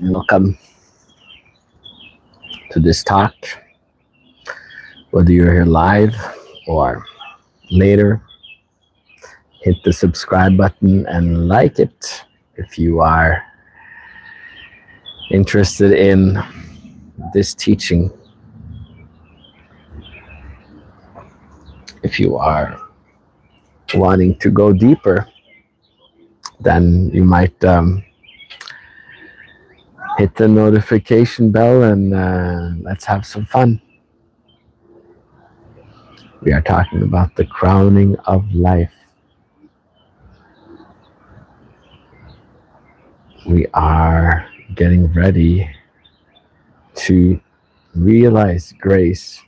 Welcome to this talk, whether you're here live or later. Hit the subscribe button and like it if you are interested in this teaching. If you are wanting to go deeper, then you might hit the notification bell and let's have some fun. We are talking about the crowning of life. We are getting ready to realize grace.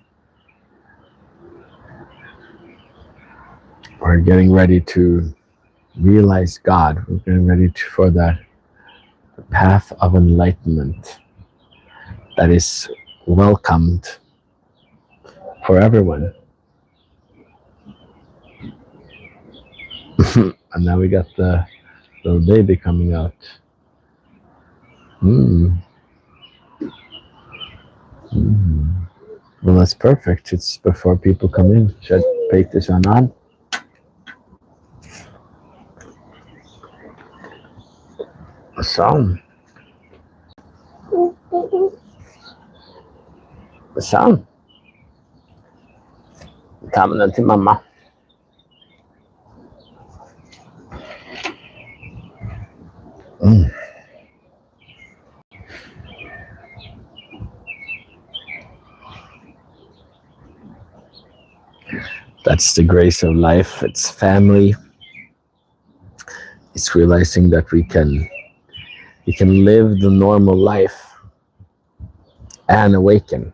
We're getting ready to realize God. We're getting ready for the path of enlightenment that is welcomed for everyone. And now we got the little baby coming out. Well, that's perfect. It's before people come in. Should I bake this on? Så. Ta med den till mamma. That's the grace of life. It's family. It's realizing that we can live the normal life and awaken.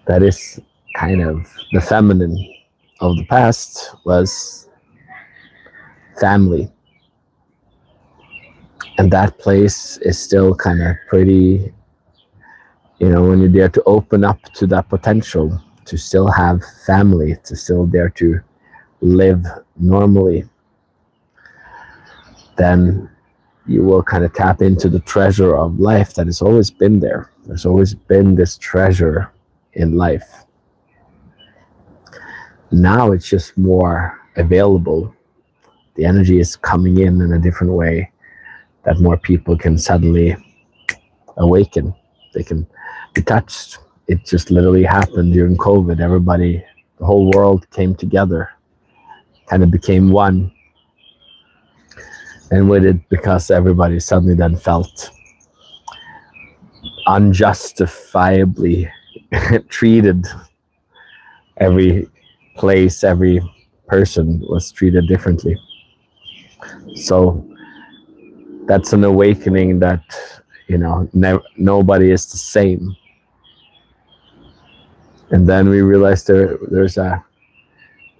That is kind of the feminine of the past was family. And that place is still kind of pretty, when you dare to open up to that potential, to still have family, to still dare to live normally, then you will kind of tap into the treasure of life that has always been there. There's always been this treasure in life. Now it's just more available. The energy is coming in a different way that more people can suddenly awaken. They can be touched. It just literally happened during COVID. Everybody, the whole world came together, kind of became one. And with it, because everybody suddenly then felt unjustifiably treated. Every place, every person was treated differently. So that's an awakening that, nobody is the same. And then we realized there's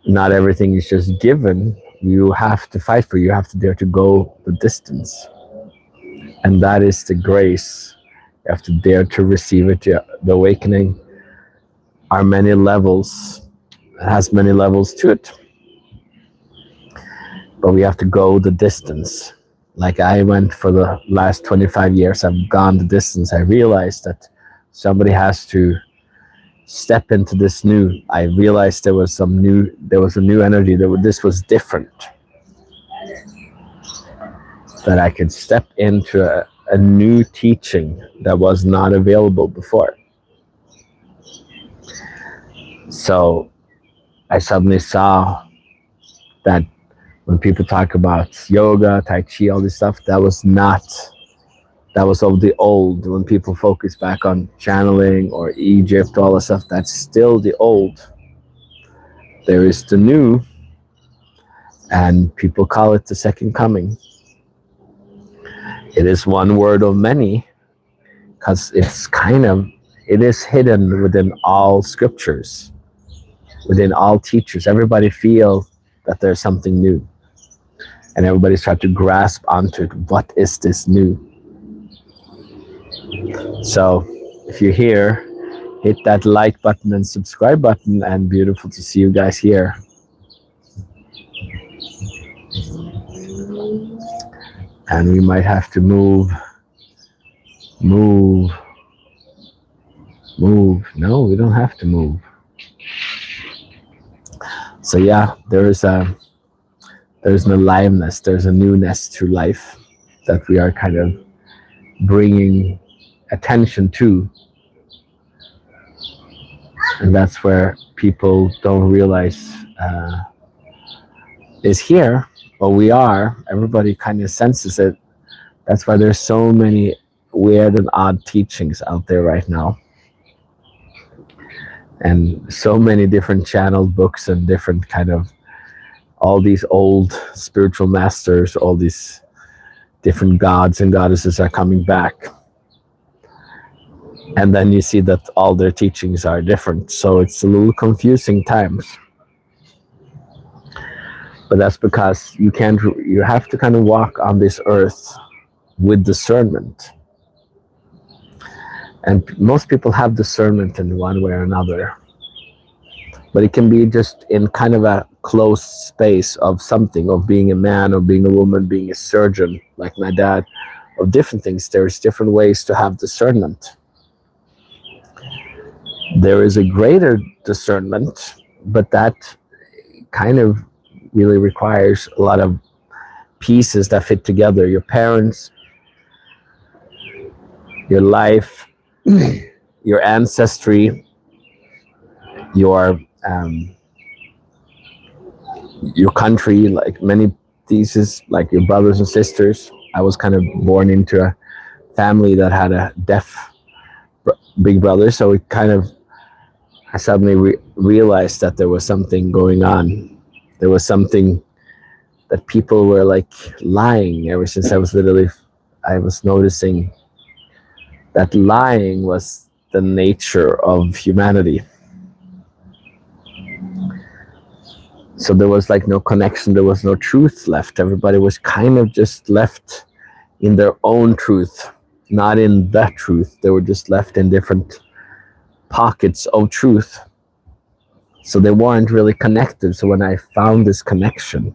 not everything is just given. You have to fight for it. You have to dare to go the distance. And that is the grace. You have to dare to receive it. The awakening are many levels. It has many levels to it. But we have to go the distance. Like I went for the last 25 years, I've gone the distance. I realized that somebody has to step into this new. I realized there was a new energy. This was different. That I could step into a new teaching that was not available before. So I suddenly saw that when people talk about yoga, Tai Chi, all this stuff, that was of the old. When people focus back on channeling or Egypt, all that stuff, that's still the old. There is the new, and people call it the second coming. It is one word of many, because it is hidden within all scriptures, within all teachers. Everybody feel that there's something new. And everybody's trying to grasp onto it. What is this new? So if you're here, hit that like button and subscribe button, and beautiful to see you guys here. And we might have to move Move. No, we don't have to move. So yeah, there's an aliveness, there's a newness to life that we are kind of bringing attention to, and that's where people don't realize is here, or we are. Everybody kind of senses it. That's why there's so many weird and odd teachings out there right now, and so many different channeled books and different kind of all these old spiritual masters, all these different gods and goddesses are coming back. And then you see that all their teachings are different. So it's a little confusing times. But that's because you have to kind of walk on this earth with discernment. And most people have discernment in one way or another. But it can be just in kind of a closed space of something, of being a man, or being a woman, being a surgeon, like my dad, of different things. There's different ways to have discernment. There is a greater discernment, but that kind of really requires a lot of pieces that fit together. Your parents, your life, your ancestry, your country, like many pieces, like your brothers and sisters. I was kind of born into a family that had a deaf big brother, so it kind of, I suddenly realized that there was something going on. There was something that people were like lying ever since I was noticing that lying was the nature of humanity. So there was like no connection, there was no truth left. Everybody was kind of just left in their own truth, not in the truth. They were just left in different pockets of truth. So they weren't really connected. So when I found this connection,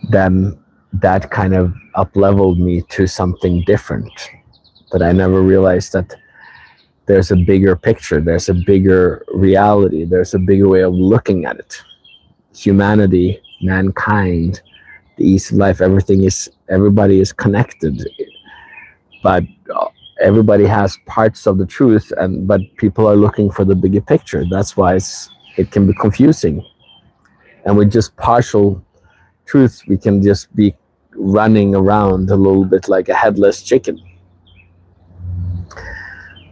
then that kind of up-leveled me to something different. But I never realized that there's a bigger picture, there's a bigger reality, there's a bigger way of looking at it. Humanity, mankind, the ease of life, everybody is connected, but everybody has parts of the truth, but people are looking for the bigger picture. That's why it can be confusing. And with just partial truth, we can just be running around a little bit like a headless chicken.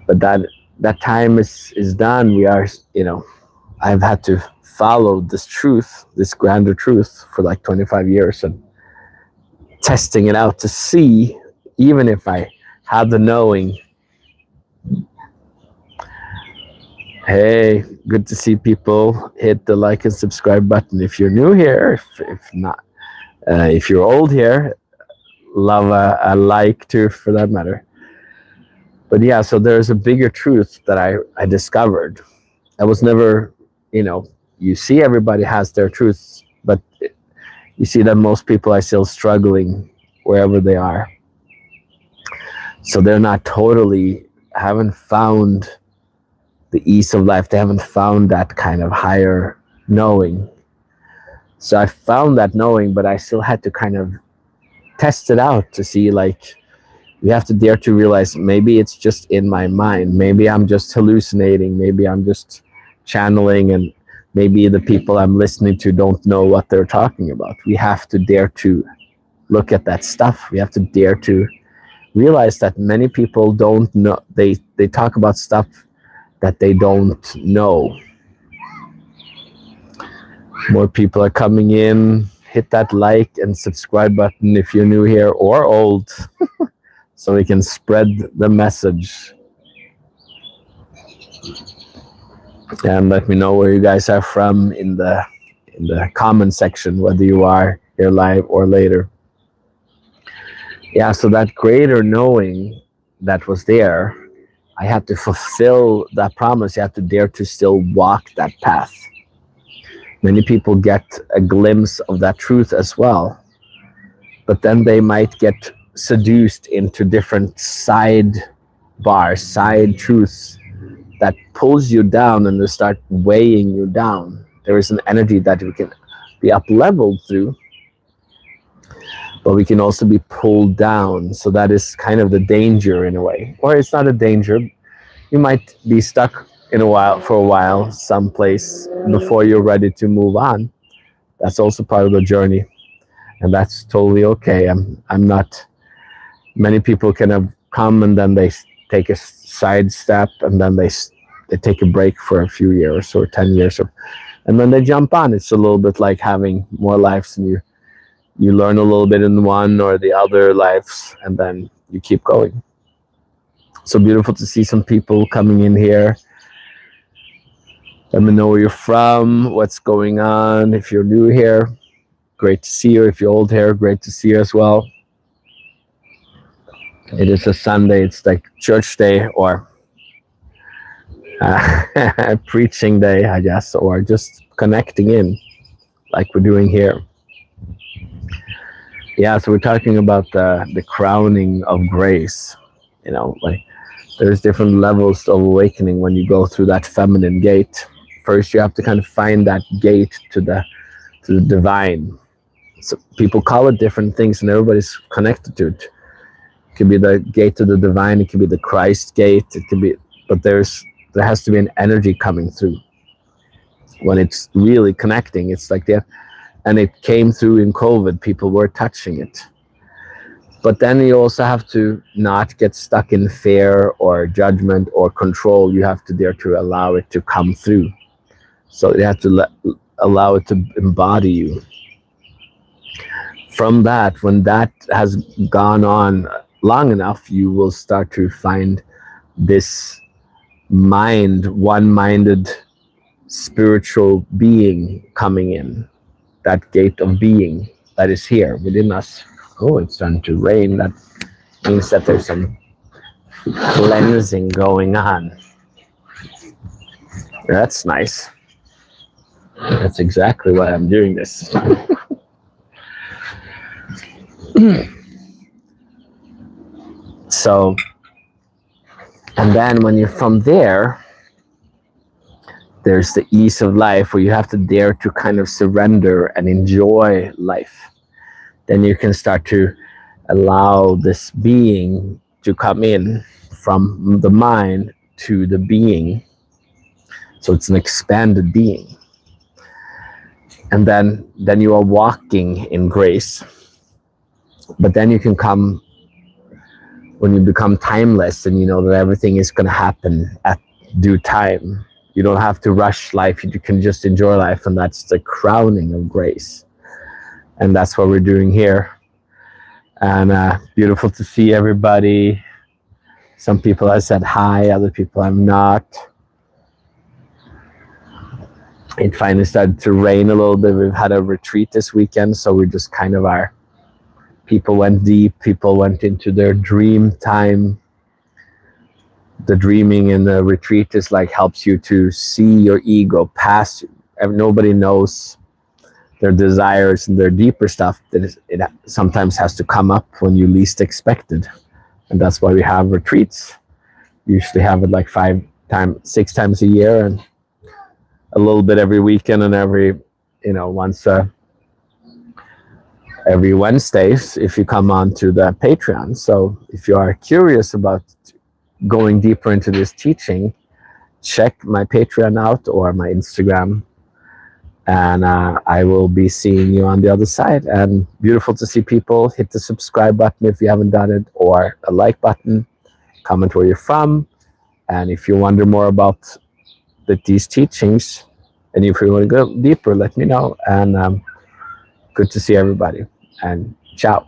But that time is done. We are, I've had to follow this truth, this grander truth, for like 25 years and testing it out to see, even if I have the knowing. Hey, good to see people. Hit the like and subscribe button if you're new here. If not, if you're old here, love a like too, for that matter. But yeah, so there's a bigger truth that I discovered. I was never, you see everybody has their truths, but you see that most people are still struggling wherever they are. So they're not haven't found the ease of life. They haven't found that kind of higher knowing. So I found that knowing, but I still had to kind of test it out to see, like, you have to dare to realize maybe it's just in my mind. Maybe I'm just hallucinating. Maybe I'm just channeling, and maybe the people I'm listening to don't know what they're talking about. We have to dare to look at that stuff. We have to dare to realize that many people don't know. They talk about stuff that they don't know. More people are coming in. Hit that like and subscribe button if you're new here or old. So we can spread the message. And let me know where you guys are from in the comment section, whether you are here live or later. Yeah, so that greater knowing that was there, I had to fulfill that promise. You have to dare to still walk that path. Many people get a glimpse of that truth as well, but then they might get seduced into different side truths that pulls you down and they start weighing you down. There is an energy that we can be up leveled through, but we can also be pulled down. So that is kind of the danger in a way. Or it's not a danger. You might be stuck for a while someplace before you're ready to move on. That's also part of the journey, and that's totally okay. I'm not. Many people kind of come and then they take a side step and then they take a break for a few years or 10 years, and then they jump on. It's a little bit like having more lives, and you learn a little bit in one or the other lives, and then you keep going. So beautiful to see some people coming in here. Let me know where you're from, what's going on. If you're new here, great to see you. If you're old here, great to see you as well. It is a Sunday. It's like church day or preaching day, I guess, or just connecting in like we're doing here. Yeah, so we're talking about the crowning of grace. Like there's different levels of awakening when you go through that feminine gate. First, you have to kind of find that gate to the divine. So people call it different things, and everybody's connected to it. It could be the gate to the divine. It could be the Christ gate. It could be, but there has to be an energy coming through. When it's really connecting, it's like that. And it came through in COVID. People were touching it. But then you also have to not get stuck in fear or judgment or control. You have to dare to allow it to come through. So you have to allow it to embody you. From that, when that has gone on long enough, you will start to find this one-minded spiritual being coming in. That gate of being that is here within us. Oh, it's starting to rain. That means that there's some cleansing going on. That's nice. That's exactly why I'm doing this. So, and then when you're from there, there's the ease of life where you have to dare to kind of surrender and enjoy life. Then you can start to allow this being to come in from the mind to the being. So it's an expanded being. And then you are walking in grace. But then you can come, when you become timeless and you know that everything is going to happen at due time. You don't have to rush life. You can just enjoy life. And that's the crowning of grace. And that's what we're doing here. And beautiful to see everybody. Some people have said hi, other people have not. It finally started to rain a little bit. We've had a retreat this weekend, so we just kind of are. People went deep. People went into their dream time. The dreaming in the retreat is like helps you to see your ego past. Nobody knows their desires and their deeper stuff. That it sometimes has to come up when you least expect it, and that's why we have retreats. We usually have it like 6 times a year, and a little bit every weekend, and once every Wednesdays if you come on to the Patreon. So if you are curious about going deeper into this teaching, check my Patreon out or my Instagram, and I will be seeing you on the other side. And beautiful to see people. Hit the subscribe button if you haven't done it, or a like button. Comment where you're from, and if you wonder more about these teachings, and if you want to go deeper, let me know. And good to see everybody, and ciao.